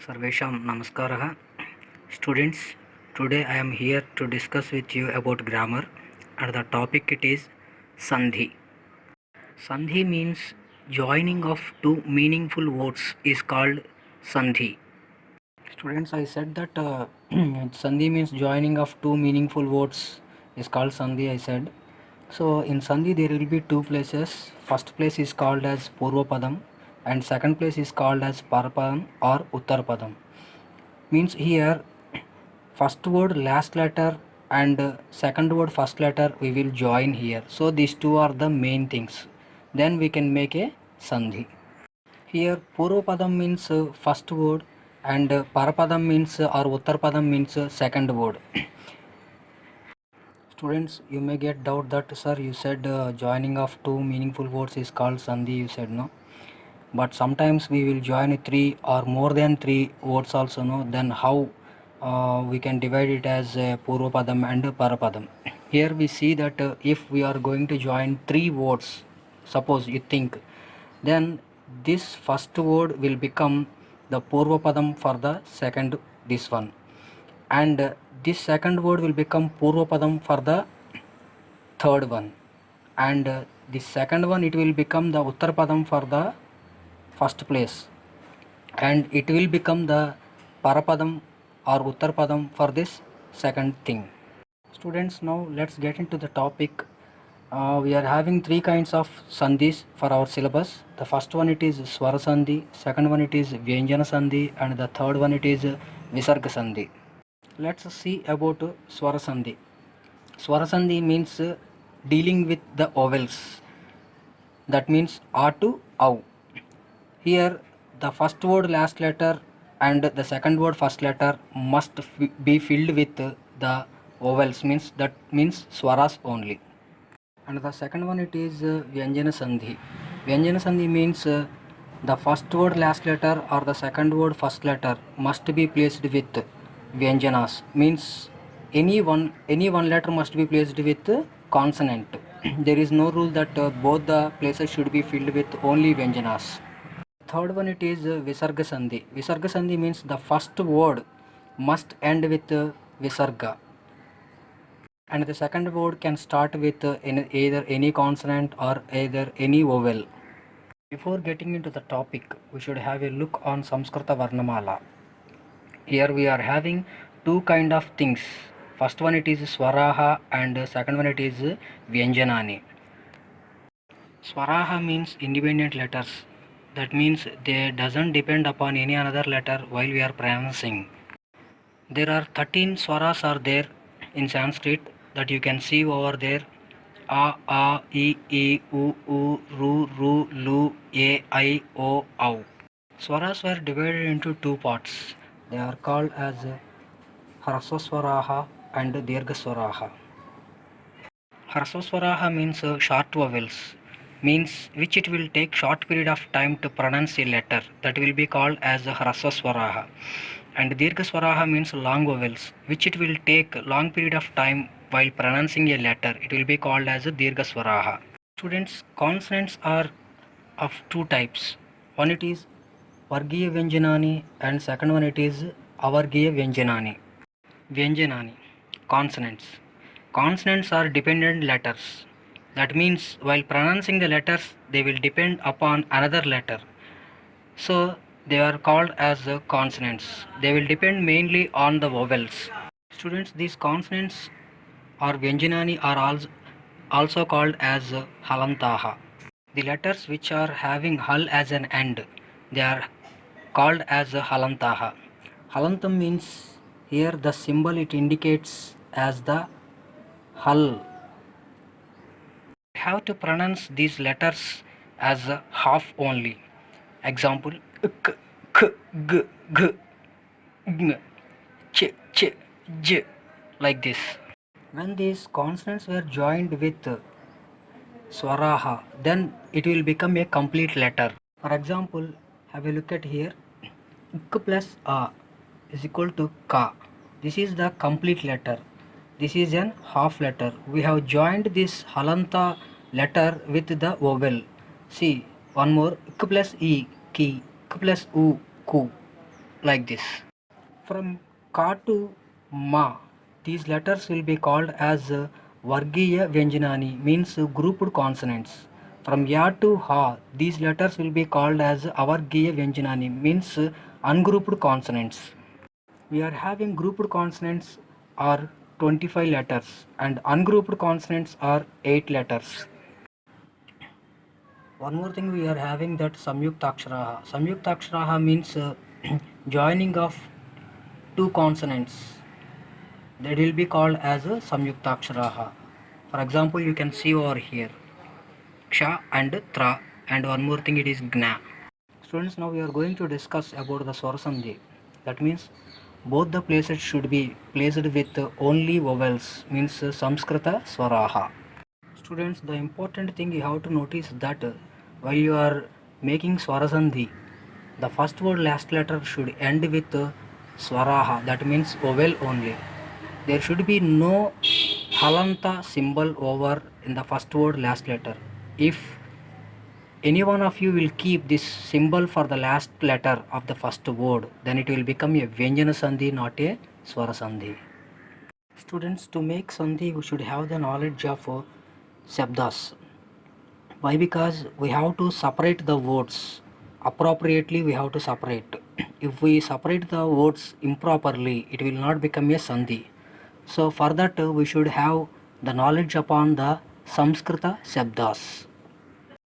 Sarvesham Namaskaraha. Students, today I am here to discuss with you about grammar and the topic it is Sandhi. Sandhi means joining of two meaningful words is called Sandhi. Students, I said that Sandhi means joining of two meaningful words is called Sandhi, I said. So in Sandhi there will be two places. First place is called as Purvapadam and second place is called as Parapadam or Uttarpadam. Means here first word last letter and second word first letter we will join here. So these two are the main things. Then we can make a Sandhi. Here Purvapadam means first word and Parapadam means or Uttarpadam means second word. Students, you may get doubt that sir you said joining of two meaningful words is called Sandhi, you said no. But sometimes we will join three or more than three words also, no. Then how we can divide it as Purvapadam and Parapadam. Here we see that if we are going to join three words, suppose you think, then this first word will become the Purvapadam for the second this one, and this second word will become Purvapadam for the third one, and the second one it will become the Uttarpadam for the first place, and it will become the Parapadam or Uttarpadam for this second thing. Students, now let's get into the topic. We are having three kinds of sandhis for our syllabus. The first one it is Swara Sandhi, second one it is Vyanjana Sandhi, and the third one it is Visarga Sandhi. Let's see about Swara Sandhi. Swara Sandhi means dealing with the vowels. That means A to Au. Here the first word last letter and the second word first letter must be filled with the vowels, means that means swaras only. And the second one it is Vyanjana Sandhi. Vyanjana Sandhi means the first word last letter or the second word first letter must be placed with Vyanjanas, means any one letter must be placed with consonant. There is no rule that both the places should be filled with only Vyanjanas. Third one it is Visarga Sandhi. Visarga Sandhi means the first word must end with Visarga, and the second word can start with either any consonant or either any vowel. Before getting into the topic, we should have a look on Samskrita Varnamala. Here we are having two kind of things. First one it is Swaraha and second one it is Vyanjanani. Swaraha means independent letters. That means they doesn't depend upon any another letter while we are pronouncing. There are 13 swaras are there in Sanskrit that you can see over there. A, I, U, Ru, Lu, A, I, O, Au. Swaras were divided into two parts. They are called as Haraswaraha and Dirghaswaraha. Haraswaraha means short vowels, means which it will take short period of time to pronounce a letter, that will be called as Haraswaraha. And Dirghaswaraha means long vowels, which it will take long period of time while pronouncing a letter, it will be called as Dirghaswaraha. Students, consonants are of two types. One it is Vargiya Vyanjanani and second one it is Avargiya Vyanjanani. Vyanjanani, consonants. Consonants are dependent letters. That means while pronouncing the letters, they will depend upon another letter. So they are called as consonants. They will depend mainly on the vowels. Students, these consonants or Vyanjanani are also called as Halantaha. The letters which are having hal as an end, they are called as Halantaha. Halantam means here the symbol it indicates as the hal. Have to pronounce these letters as a half only. Example, k, k, g, g, gn, ch, ch, j, like this. When these consonants were joined with swaraha, then it will become a complete letter. For example, have a look at here. K plus a is equal to ka. This is the complete letter. This is an half letter. We have joined this halanta letter with the vowel. See, one more. K plus e, ki. K plus u, ku. like this. From ka to ma, these letters will be called as Vargiya Vyanjanani, means grouped consonants. From ya to ha, these letters will be called as Avargiya Vyanjanani, means ungrouped consonants. We are having grouped consonants are 25 letters and ungrouped consonants are 8 letters. One more thing, we are having that Samyuktaksharaha. Samyuktaksharaha means joining of two consonants, that will be called as a Samyuktaksharaha. For example, you can see over here Ksha and Tra, and one more thing, it is Gna. Students, now we are going to discuss about the Swarasandhi. That means both the places should be placed with only vowels, means Samskrita Swaraha. Students, the important thing you have to notice that while you are making Swarasandhi, the first word last letter should end with Swaraha, that means vowel only. There should be no halanta symbol over in the first word last letter. If any one of you will keep this symbol for the last letter of the first word, then it will become a Vyanjana Sandhi, not a Swara Sandhi. Students, to make Sandhi, we should have the knowledge of Shabdas. Why? Because we have to separate the words. Appropriately, we have to separate. If we separate the words improperly, it will not become a Sandhi. So, for that, we should have the knowledge upon the Samskrita Shabdas.